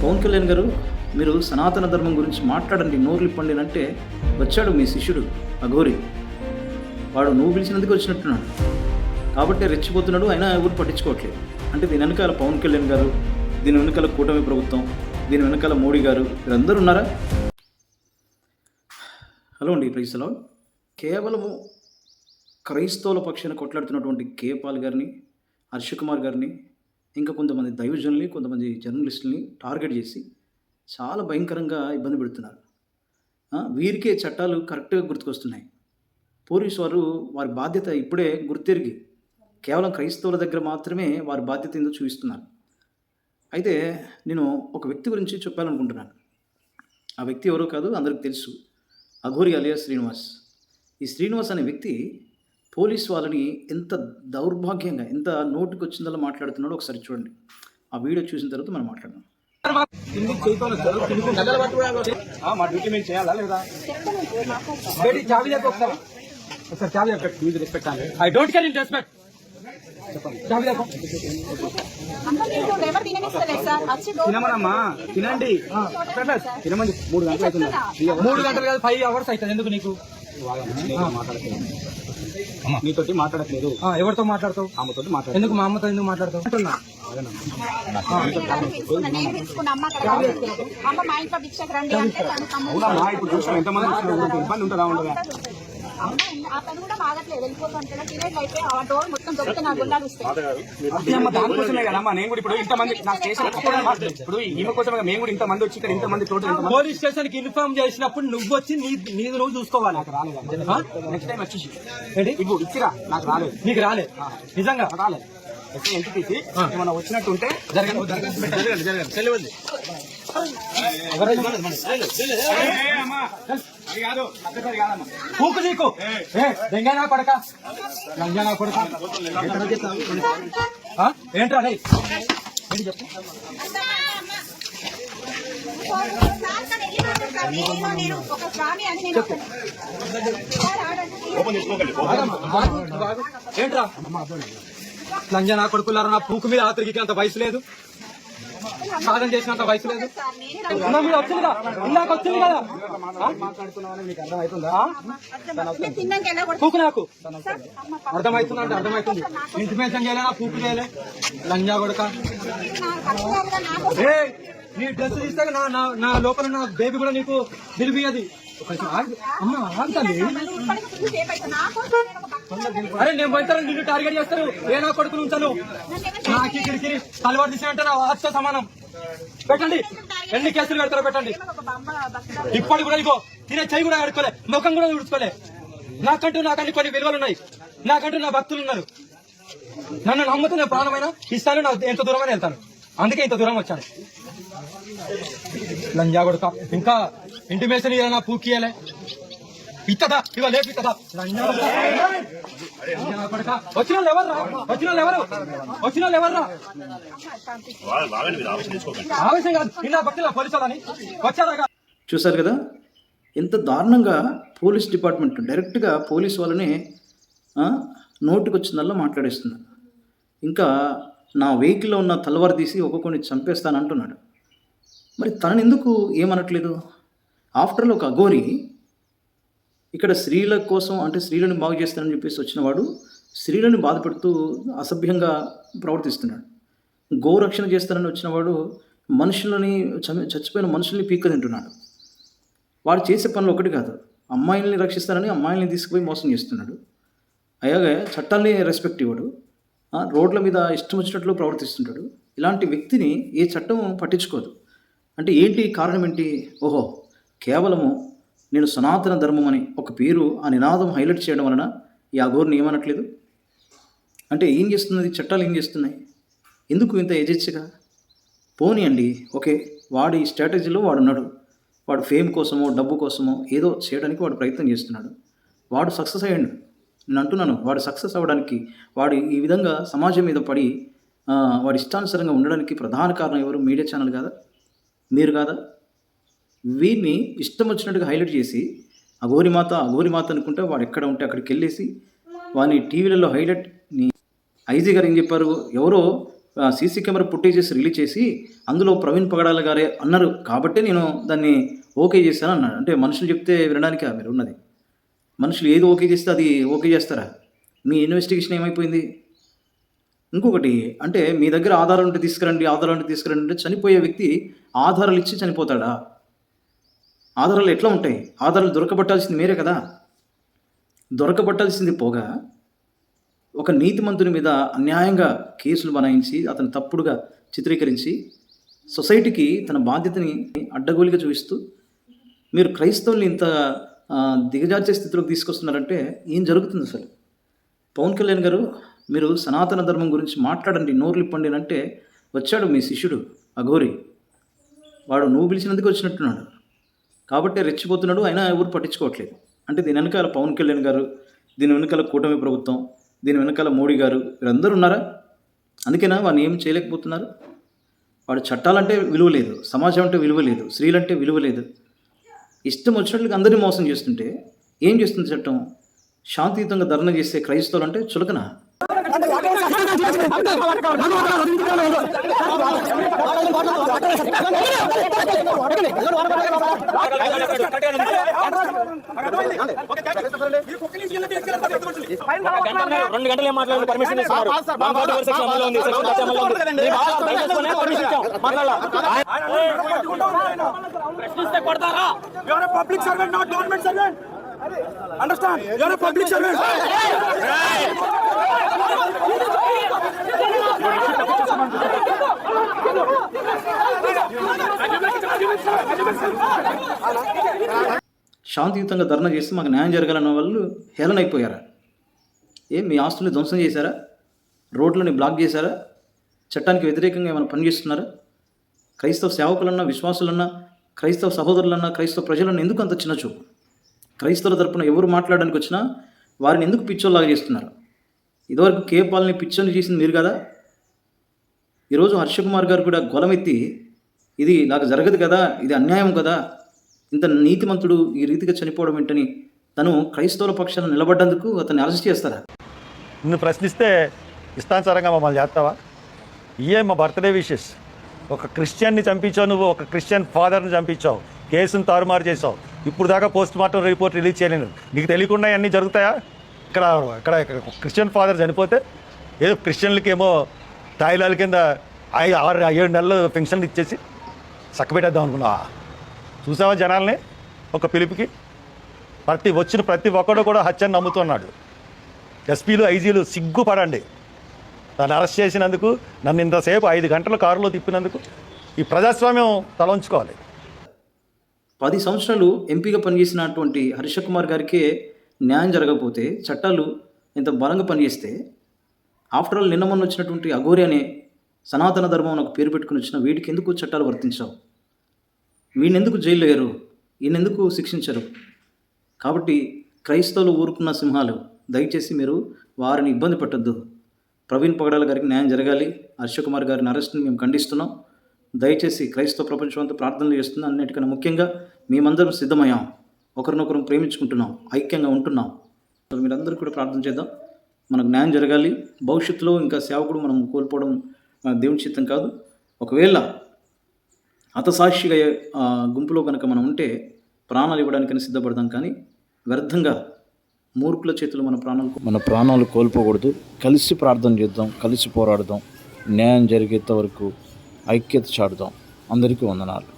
పవన్ కళ్యాణ్ గారు, మీరు సనాతన ధర్మం గురించి మాట్లాడండి, నోరులు ఇప్పండి అంటే వచ్చాడు మీ శిష్యుడు అఘోరి. వాడు నువ్వు పిలిచినందుకు వచ్చినట్టున్నాడు కాబట్టి రెచ్చిపోతున్నాడు. అయినా ఎవరు పట్టించుకోవట్లేదు. అంటే దీని వెనకాల పవన్ కళ్యాణ్ గారు, దీని వెనకాల కూటమి ప్రభుత్వం, దీని వెనకాల మోడీ గారు, వీరందరూ ఉన్నారా? హలో అండి, ప్రైజ్ లార్డ్. కేవలము క్రైస్తవుల పక్షాన కొట్లాడుతున్నటువంటి కేపాల్ గారిని, హర్షకుమార్ గారిని, ఇంకా కొంతమంది దైవజనుల్ని, కొంతమంది జర్నలిస్టుల్ని టార్గెట్ చేసి చాలా భయంకరంగా ఇబ్బంది పెడుతున్నారు. వీరికే చట్టాలు కరెక్ట్గా గుర్తుకొస్తున్నాయి. పోలీసు వారు వారి బాధ్యత ఇప్పుడే గుర్తెరిగి కేవలం క్రైస్తవుల దగ్గర మాత్రమే వారి బాధ్యత ఏందో చూపిస్తున్నారు. అయితే నేను ఒక వ్యక్తి గురించి చెప్పాలనుకుంటున్నాను. ఆ వ్యక్తి ఎవరో కాదు, అందరికి తెలుసు. అఘోరి అలియా శ్రీనివాస్. ఈ శ్రీనివాస్ అనే వ్యక్తి పోలీస్ వాళ్ళని ఎంత దౌర్భాగ్యంగా, ఎంత నోటికి వచ్చిందలా మాట్లాడుతున్నాడో ఒకసారి చూడండి. ఆ వీడియో చూసిన తర్వాత మనం మాట్లాడదాం. తినమనమ్మా, తినండి. తినమని 3 గంటలు అవుతుంది. 3 గంటలు కాదు, 5 hours అవుతుంది. ఎందుకు నీకు మాట్లాడట్లేదు? నీతోటి మాట్లాడట్లేదు. ఎవరితో మాట్లాడతావు? అమ్మతో మాట్లాడు. ఎందుకు మా అమ్మతో ఎందుకు మాట్లాడతావు? ఇప్పుడు చూసిన ఎంతమంది ఇబ్బంది ఉంటుందా? ఉండదా? దానికోసమే కదమ్మా నేను కూడా ఇప్పుడు ఇంతమంది నా స్టేషన్ ఇప్పుడు ఈమె కోసమే మేము కూడా ఇంతమంది వచ్చి ఇక్కడ ఇంతమంది టోటల్ పోలీస్ స్టేషన్ కి ఇన్ఫార్మ్ చేసినప్పుడు నువ్వు వచ్చి నీది నువ్వు చూసుకోవాలి. నాకు రాలేదు. నెక్స్ట్ టైం వచ్చేసి ఇప్పుడు ఇచ్చిరా. నాకు రాలేదు. నీకు రాలేదు? నిజంగా రాలేదు. ఎంటికి ఏమన్నా వచ్చినట్టుంటే జరగండి తెలియదు. పూకు నీకు దెంగనా కొడక, లంజనా కొడక. ఏంట్రా చెప్పు. ఏంట్రా లంజనా కొడుకులారా? నా పూకు మీద ఆతరికి అంత వయసు లేదు, సాధన చేసినంత వయసు లేదు. మీరు వచ్చిందా? ఇందాక వచ్చింది కదా. పూకు నాకు అర్థమవుతుంది అంటే అర్థమవుతుంది. ఇంటిమేషన్ చేయలే, నా పూకు చేయలే. లంజా కొడుక, నీ డ్రెస్ తీస్తే నా లోపల నా బేబీ కూడా నీకు నిలిపియది. అమ్మ ఆగుతాను. అరే నేను పోయిన నిన్ను టార్గెట్ చేస్తారు. ఏ నా కొడుకులు ఉంచాను? నాకు ఇక్కడికి తలవారు తీసానంటే నా వాచ్తో సమానం. పెట్టండి, ఎన్ని కేసులు పెడతారో పెట్టండి. ఇప్పటి కూడా ఇగో తినే చెయ్యి కూడా కడుక్కోలే, ముఖం కూడా ఉడుచుకోలే. నాకంటూ కొన్ని విలువలు ఉన్నాయి. నాకంటూ నా భక్తులు ఉన్నారు. నన్ను నమ్ముతున్న ప్రాణమైనా ఇస్తాను, నా ఎంత దూరమైనా వెళ్తాను. అందుకే ఇంత దూరం వచ్చాను. లంజా కొడుక, ఇంకా ఇంటిమేషన్ ఇవ్వాలన్నా పూకియాలే ఇత్తదా? ఇవాళ లేపు ఇత్తదా? వచ్చిన వాళ్ళు ఎవర్రా? ఆవేశం కాదు, నిన్న భక్తుల పోలీసు వాళ్ళని వచ్చారా? చూసారు కదా ఎంత దారుణంగా పోలీస్ డిపార్ట్మెంట్ డైరెక్ట్గా పోలీసు వాళ్ళని నోటికి వచ్చిందల్లా మాట్లాడేస్తున్నారు. ఇంకా నా వెహికల్లో ఉన్న తలవారు తీసి ఒక్కొక్కరిని చంపేస్తాను అంటున్నాడు. మరి తనని ఎందుకు ఏమనట్లేదు? ఆఫ్టర్లో ఒక అఘోరి ఇక్కడ స్త్రీల కోసం, అంటే స్త్రీలను బాగు చేస్తానని చెప్పేసి వచ్చినవాడు స్త్రీలను బాధపెడుతూ అసభ్యంగా ప్రవర్తిస్తున్నాడు. గోరక్షణ చేస్తానని వచ్చినవాడు మనుషులని, చచ్చిపోయిన మనుషుల్ని పీక్క తింటున్నాడు. వాడు చేసే పనులు ఒకటి కాదు, అమ్మాయిల్ని రక్షిస్తానని అమ్మాయిల్ని తీసుకుపోయి మోసం చేస్తున్నాడు. అలాగే చట్టాల్ని రెస్పెక్ట్ ఇవ్వడు, రోడ్ల మీద ఇష్టం వచ్చినట్లు ప్రవర్తిస్తుంటాడు. ఇలాంటి వ్యక్తిని ఏ చట్టం పట్టించుకోదు. అంటే ఏంటి కారణం ఏంటి? ఓహో, కేవలము నేను సనాతన ధర్మం అని ఒక పేరు, ఆ నినాదం హైలైట్ చేయడం వలన ఈ అఘోరిని ఏమనట్లేదు. అంటే ఏం చేస్తున్నది? చట్టాలు ఏం చేస్తున్నాయి? ఎందుకు ఇంత ఎజెచ్గా? పోనీ అండి, ఓకే, వాడి స్ట్రాటజీలో వాడున్నాడు. వాడు ఫేమ్ కోసమో డబ్బు కోసమో ఏదో చేయడానికి వాడు ప్రయత్నం చేస్తున్నాడు. వాడు సక్సెస్ అయ్యాడు. నేను అంటున్నాను, వాడు సక్సెస్ అవ్వడానికి, వాడు ఈ విధంగా సమాజం మీద పడి వాడి ఇష్టానుసారంగా ఉండడానికి ప్రధాన కారణం ఎవరు? మీడియా ఛానల్ కాదా? మీరు కాదా? వీరిని ఇష్టం వచ్చినట్టుగా హైలైట్ చేసి అఘోరి మాత అనుకుంటే వాడు ఎక్కడ ఉంటే అక్కడికి వెళ్ళేసి వాడిని టీవీలలో హైలైట్. ఐజీ గారు ఏం చెప్పారు? ఎవరో సీసీ కెమెరా ఫుటేజెస్ రిలీజ్ చేసి అందులో ప్రవీణ్ పగడాల గారే అన్నారు కాబట్టే నేను దాన్ని ఓకే చేశాను అన్నాడు. అంటే మనుషులు చెప్తే వినడానికా మీరు ఉన్నది? మనుషులు ఏది ఓకే చేస్తే అది ఓకే చేస్తారా? మీ ఇన్వెస్టిగేషన్ ఏమైపోయింది? ఇంకొకటి అంటే మీ దగ్గర ఆధారాలు ఉంటే తీసుకురండి అంటే చనిపోయే వ్యక్తి ఆధారాలు ఇచ్చి చనిపోతాడా? ఆధారాలు ఎట్లా ఉంటాయి? ఆధారాలు దొరకబట్టాల్సింది మీరే కదా. దొరకబట్టాల్సింది పోగా ఒక నీతిమంతుని మీద అన్యాయంగా కేసులు బనాయించి అతను తప్పుడుగా చిత్రీకరించి సొసైటీకి తన బాధ్యతని అడ్డగోలుగా చూపిస్తూ మీరు క్రైస్తవుల్ని ఇంత దిగజార్చే స్థితిలోకి తీసుకొస్తున్నారంటే ఏం జరుగుతుంది అసలు? పవన్ కళ్యాణ్ గారు, మీరు సనాతన ధర్మం గురించి మాట్లాడండి, నోరు ఇప్పండి అంటే వచ్చాడు మీ శిష్యుడు అఘోరి. వాడు నువ్వు పిలిచినందుకు వచ్చినట్టున్నాడు కాబట్టి రెచ్చిపోతున్నాడు. అయినా ఎవరు పట్టించుకోవట్లేదు. అంటే దీని వెనకాల పవన్ కళ్యాణ్ గారు, దీని వెనకాల కూటమి ప్రభుత్వం, దీని వెనకాల మోడీ గారు, వీరందరూ ఉన్నారా? అందుకేనా వాడిని ఏం చేయలేకపోతున్నారు? వాడు చట్టాలంటే విలువ లేదు, సమాజం అంటే విలువ లేదు, స్త్రీలంటే విలువ లేదు. ఇష్టం వచ్చినట్లుగా అందరినీ మోసం చేస్తుంటే ఏం చేస్తుంది చట్టం? శాంతియుతంగా ధర్నా చేసే క్రైస్తవులు అంటే చులకన. రెండు గంటలు ఏం మాట్లాడాలి? పర్మిషన్ ఇస్తున్నారు. ప్రశ్నిస్తే కొడతారా? You are a public servant, not government servant. Understand? You are a public servant. శాంతియుతంగా ధర్నా చేస్తే మాకు న్యాయం జరగాలన్న వాళ్ళు హేళనైపోయారా? మీ ఆస్తుల్ని ధ్వంసం చేశారా? రోడ్లని బ్లాక్ చేశారా? చట్టానికి వ్యతిరేకంగా ఏమైనా పనిచేస్తున్నారా? క్రైస్తవ సేవకులన్నా, విశ్వాసులన్నా, క్రైస్తవ సహోదరులన్నా, క్రైస్తవ ప్రజలన్నా ఎందుకు అంత చిన్న చూపు? క్రైస్తవుల తరపున ఎవరు మాట్లాడడానికి వచ్చినా వారిని ఎందుకు పిచ్చోల్లాగా చేస్తున్నారు? ఇదివరకు కేపాలని పిచ్చోని చేసింది మీరు కదా. ఈరోజు హర్షకుమార్ గారు కూడా గొలమెత్తి ఇది నాకు జరగదు కదా, ఇది అన్యాయం కదా, ఇంత నీతిమంతుడు ఈ రీతిగా చనిపోవడం ఏంటని తను క్రైస్తవుల పక్షాన నిలబడ్డందుకు అతన్ని అరెస్ట్ చేస్తారా? నిన్ను ప్రశ్నిస్తే ఇష్టానుసారంగా మమ్మల్ని చేస్తావా? ఇయే మా బర్త్డే విషెస్. ఒక క్రిస్టియన్ని చంపించావు నువ్వు, ఒక క్రిస్టియన్ ఫాదర్ని చంపించావు, కేసును తారుమారు చేసావు. ఇప్పుడు దాకా పోస్ట్ మార్టం రిపోర్ట్ రిలీజ్ చేయలేను. నీకు తెలియకుండా అన్నీ జరుగుతాయా? ఇక్కడ క్రిస్టియన్ ఫాదర్ చనిపోతే ఏదో క్రిస్టియన్లకి ఏమో తాయిలాల కింద 6-7 నెలలు పెన్షన్లు ఇచ్చేసి చక్కబెట్టేద్దాం అనుకున్నావా? చూసావా జనాల్ని ఒక పిలుపుకి? వచ్చిన ప్రతి ఒక్కడు కూడా హత్యని నమ్ముతున్నాడు. ఎస్పీలు, ఐజీలు సిగ్గుపడండి. నన్ను అరెస్ట్ చేసినందుకు, నన్ను ఇంతసేపు 5 గంటల కారులో తిప్పినందుకు ఈ ప్రజాస్వామ్యం తలంచుకోవాలి. 10 సంవత్సరాలు ఎంపీగా పనిచేసినటువంటి హర్షకుమార్ గారికే న్యాయం జరగకపోతే, చట్టాలు ఇంత బలంగా పనిచేస్తే, ఆఫ్టర్ ఆల్ నిన్న మొన్న వచ్చినటువంటి అఘోరి అనే సనాతన ధర్మం ఒక పేరు పెట్టుకుని వచ్చిన వీడికి ఎందుకు చట్టాలు వర్తించావు? వీడినెందుకు జైల్లో వేయరు? ఈయనెందుకు శిక్షించరు? కాబట్టి క్రైస్తవులు ఊరుకున్న సింహాలు, దయచేసి మీరు వారిని ఇబ్బంది పెట్టద్దు. ప్రవీణ్ పగడాల గారికి న్యాయం జరగాలి. హర్షకుమార్ గారిని అరెస్ట్ని మేము ఖండిస్తున్నాం. దయచేసి క్రైస్తవ ప్రపంచం అంతా ప్రార్థనలు చేస్తున్నాం. అన్నిటికన్నా ముఖ్యంగా మేమందరం సిద్ధమయ్యాం, ఒకరినొకరం ప్రేమించుకుంటున్నాం, ఐక్యంగా ఉంటున్నాం. మీరందరూ కూడా ప్రార్థన చేద్దాం, మనకు న్యాయం జరగాలి. భవిష్యత్తులో ఇంకా సేవకుడు మనం కోల్పోవడం దేవుని చిత్తం కాదు. ఒకవేళ హతసాక్షిగా గుంపులో కనుక మనం ఉంటే ప్రాణాలు ఇవ్వడానికని సిద్ధపడదాం, కానీ వ్యర్థంగా మూర్ఖుల చేతులు మన ప్రాణాలు కోల్పోకూడదు. కలిసి ప్రార్థన చేద్దాం, కలిసి పోరాడదాం, న్యాయం జరిగేంత వరకు ఐక్యత చాటుదాం. అందరికీ వందనాలు.